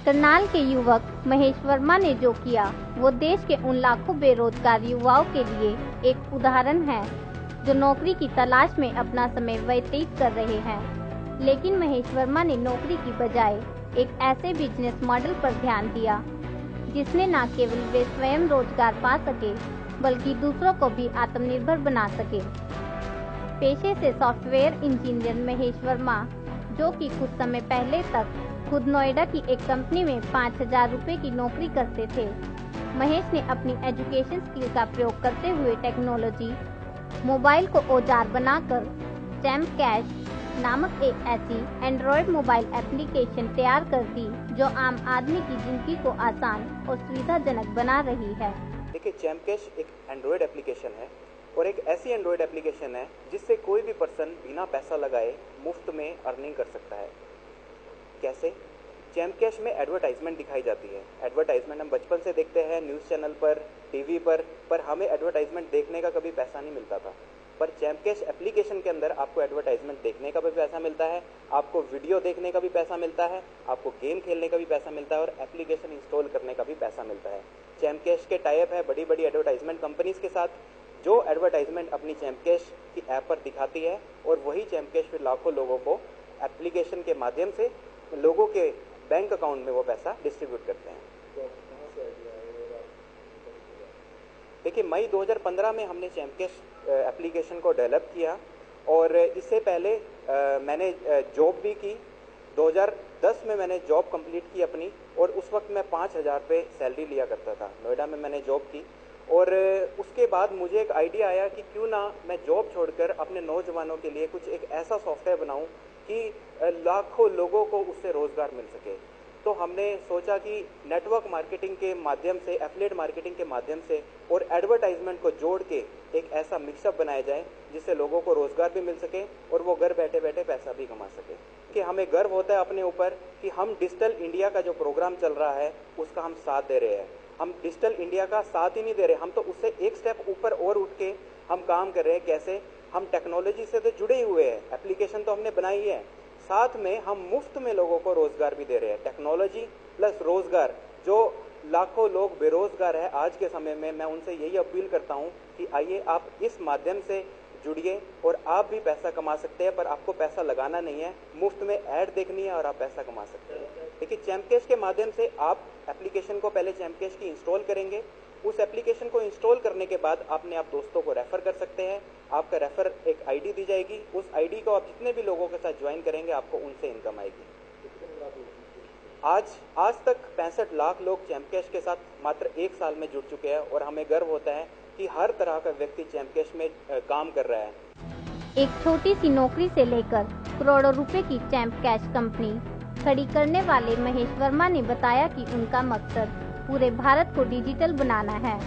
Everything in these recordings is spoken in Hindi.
करनाल के युवक महेश वर्मा ने जो किया वो देश के उन लाखों बेरोजगार युवाओं के लिए एक उदाहरण है जो नौकरी की तलाश में अपना समय व्यतीत कर रहे हैं। लेकिन महेश वर्मा ने नौकरी की बजाय एक ऐसे बिजनेस मॉडल पर ध्यान दिया जिसने न केवल वे स्वयं रोजगार पा सके बल्कि दूसरों को भी आत्मनिर्भर बना सके। पेशे से सॉफ्टवेयर इंजीनियर महेश वर्मा, जो कि कुछ समय पहले तक खुद नोएडा की एक कंपनी में 5,000 रुपए की नौकरी करते थे, महेश ने अपनी एजुकेशन स्किल का प्रयोग करते हुए टेक्नोलॉजी मोबाइल को औजार बनाकर चैम्प कैश नामक एक ऐसी एंड्रॉयड मोबाइल एप्लीकेशन तैयार कर दी जो आम आदमी की जिंदगी को आसान और सुविधाजनक बना रही है। देखिए, चैम्प कैश एक एंड्रॉयड एप्लीकेशन है और एक ऐसी एंड्रॉयड एप्लीकेशन है जिससे कोई भी पर्सन बिना पैसा लगाए मुफ्त में अर्निंग कर सकता है। कैसे? चैम्प कैश में एडवर्टाइजमेंट दिखाई जाती है। एडवर्टाइजमेंट हम बचपन से देखते हैं न्यूज़ चैनल पर, टीवी पर हमें एडवर्टाइजमेंट देखने का कभी पैसा नहीं मिलता था। पर चैम्प कैश एप्लीकेशन के अंदर आपको एडवर्टाइजमेंट देखने का भी पैसा मिलता है, आपको वीडियो देखने का भी पैसा मिलता है, आपको गेम खेलने का भी पैसा मिलता है और एप्लीकेशन इंस्टॉल करने का भी पैसा मिलता है। चैम्प कैश के टाइप है बड़ी बड़ी एडवर्टाइजमेंट कंपनीज के साथ, जो एडवर्टाइजमेंट अपनी चैम्प कैश की ऐप पर दिखाती है और वही चैम्प कैश फिर लाखों लोगों को एप्लीकेशन के माध्यम से लोगों के बैंक अकाउंट में वो पैसा डिस्ट्रीब्यूट करते हैं। देखिए, मई 2015 में हमने चैम्प कैश एप्लीकेशन को डेवलप किया और इससे पहले मैंने जॉब भी की। 2010 में मैंने जॉब कंप्लीट की अपनी और उस वक्त मैं 5,000 रुपये सैलरी लिया करता था। नोएडा में मैंने जॉब की और उसके बाद मुझे एक आइडिया आया कि क्यों ना मैं जॉब छोड़कर अपने नौजवानों के लिए कुछ एक ऐसा सॉफ्टवेयर बनाऊं कि लाखों लोगों को उससे रोजगार मिल सके। तो हमने सोचा कि नेटवर्क मार्केटिंग के माध्यम से, एफिलिएट मार्केटिंग के माध्यम से और एडवर्टाइजमेंट को जोड़ के एक ऐसा मिक्सअप बनाया जाए जिससे लोगों को रोजगार भी मिल सके और वो घर बैठे बैठे पैसा भी कमा सके। कि हमें गर्व होता है अपने ऊपर कि हम डिजिटल इंडिया का जो प्रोग्राम चल रहा है उसका हम साथ दे रहे हैं। हम डिजिटल इंडिया का साथ ही नहीं दे रहे, हम तो उससे एक स्टेप ऊपर और उठ के हम काम कर रहे हैं। कैसे? हम टेक्नोलॉजी से तो जुड़े हुए हैं, एप्लीकेशन तो हमने बनाई है, साथ में हम मुफ्त में लोगों को रोजगार भी दे रहे हैं। टेक्नोलॉजी प्लस रोजगार, जो लाखों लोग बेरोजगार है आज के समय में, मैं उनसे यही अपील करता हूं कि आइए आप इस माध्यम से जुड़िए और आप भी पैसा कमा सकते हैं। पर आपको पैसा लगाना नहीं है, मुफ्त में ऐड देखनी है और आप पैसा कमा सकते हैं। देखिए, चैम्प कैश के माध्यम से आप एप्लीकेशन को पहले चैम्प कैश की इंस्टॉल करेंगे। उस एप्लीकेशन को इंस्टॉल करने के बाद आपने आप दोस्तों को रेफर कर सकते हैं। आपका रेफर एक आईडी दी जाएगी, उस आईडी को आप जितने भी लोगों के साथ ज्वाइन करेंगे आपको उनसे इनकम आएगी। आज तक 65 लाख लोग चैम्प कैश के साथ मात्र 1 साल में जुड़ चुके हैं और हमें गर्व होता है कि हर तरह का व्यक्ति चैम्प कैश में काम कर रहा है। एक छोटी सी नौकरी से लेकर करोड़ों रुपए की चैम्प कैश कंपनी खड़ी करने वाले महेश वर्मा ने बताया कि उनका मकसद पूरे भारत को डिजिटल बनाना है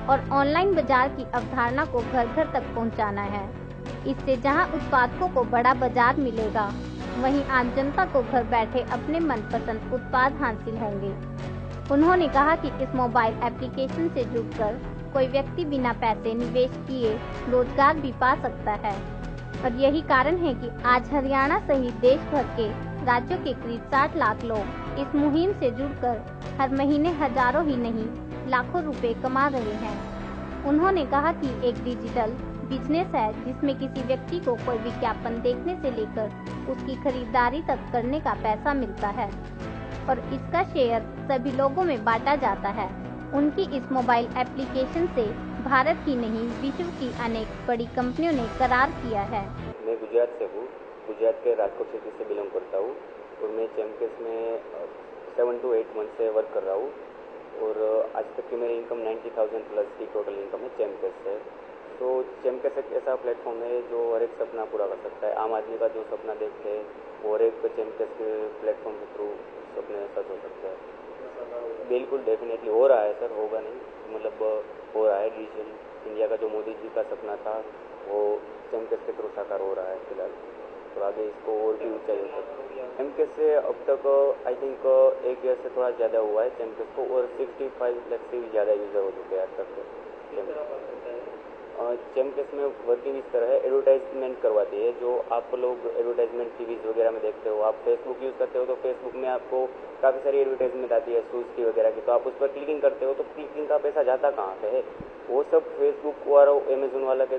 और ऑनलाइन बाजार की अवधारणा को घर घर तक पहुंचाना है। इससे जहां उत्पादकों को बड़ा बाजार मिलेगा, वहीं आम जनता को घर बैठे अपने मनपसंद उत्पाद हासिल होंगे। उन्होंने कहा कि इस मोबाइल एप्लीकेशन से जुड़कर कोई व्यक्ति बिना पैसे निवेश किए रोजगार भी पा सकता है और यही कारण है कि आज हरियाणा सहित देश भर के राज्यों के करीब 60 लाख लोग इस मुहिम से जुड़कर हर महीने हजारों ही नहीं लाखों रुपए कमा रहे हैं। उन्होंने कहा कि एक डिजिटल बिजनेस है जिसमें किसी व्यक्ति को कोई विज्ञापन देखने से लेकर उसकी खरीदारी तक करने का पैसा मिलता है और इसका शेयर सभी लोगों में बांटा जाता है। उनकी इस मोबाइल एप्लीकेशन से भारत ही नहीं विश्व की अनेक बड़ी कंपनियों ने करार किया है। मैं गुजरात से हूँ, गुजरात के राजकोट सिटी से बिलोंग करता हूँ और मैं चैम्प कैश में 7 to 8 मंथ से वर्क कर रहा हूँ और आज तक की मेरी इनकम 90,000 प्लस की टोटल इनकम है चैम्प कैश से। तो चैम्प कैश एक ऐसा प्लेटफॉर्म है जो हर एक सपना पूरा कर सकता है। आम आदमी का जो सपना देखते हैं और एक चैम्प कैश के प्लेटफॉर्म के थ्रू सपने सच हो सकते हैं। बिल्कुल डेफिनेटली हो रहा है सर, होगा नहीं, मतलब हो रहा है। डिजिटल इंडिया का जो मोदी जी का सपना था वो चैम्प कैश के थ्रू साकार हो रहा है फिलहाल, तो आगे इसको और भी ऊंचाई हो सकती है। चैम्प कैश से अब तक आई थिंक 1 ईयर से थोड़ा ज़्यादा हुआ है चैम्प कैश को और 65 लाख से भी ज़्यादा यूज़र हो चुके हैं आज तक। चैमकेस में वर्किंग इस तरह है, एडवर्टाइजमेंट करवाती है। जो आप लोग एडवर्टाइजमेंट टीवीज वगैरह में देखते हो, आप फेसबुक यूज़ करते हो तो फेसबुक में आपको काफ़ी सारी एडवर्टाइजमेंट आती है शूज़ की वगैरह की, तो आप उस पर क्लिकिंग करते हो तो क्लिकिंग का पैसा जाता कहाँ पे है, वो सब फेसबुक और अमेजोन वाला के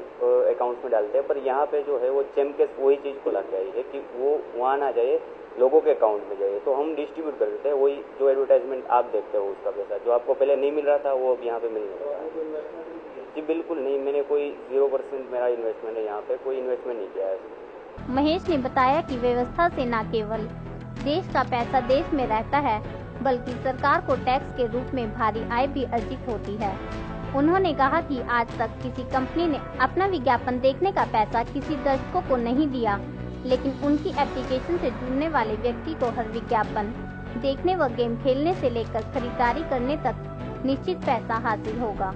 अकाउंट्स में डालते हैं। पर यहाँ पे जो है वो चैमकेस वही चीज़ को ला के आई है कि वो वहाँ ना जाए, लोगों के अकाउंट में जाए, तो हम डिस्ट्रीब्यूट कर देते हैं वही जो एडवर्टाइजमेंट आप देखते हो उसका पैसा, जो आपको पहले नहीं मिल रहा था वो अब यहाँ पे मिलने लगा है। जी बिल्कुल नहीं, मैंने कोई 0% मेरा इन्वेस्टमेंट है, यहाँ पे कोई इन्वेस्टमेंट नहीं किया है। महेश ने बताया कि व्यवस्था से न केवल देश का पैसा देश में रहता है, बल्कि सरकार को टैक्स के रूप में भारी आय भी अर्जित होती है। उन्होंने कहा कि आज तक किसी कंपनी ने अपना विज्ञापन देखने का पैसा किसी दर्शकों को नहीं दिया, लेकिन उनकी एप्लीकेशन से जुड़ने वाले व्यक्ति को हर विज्ञापन देखने व गेम खेलने से लेकर खरीदारी करने तक निश्चित पैसा हासिल होगा।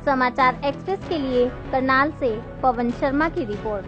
समाचार एक्सप्रेस के लिए करनाल से पवन शर्मा की रिपोर्ट।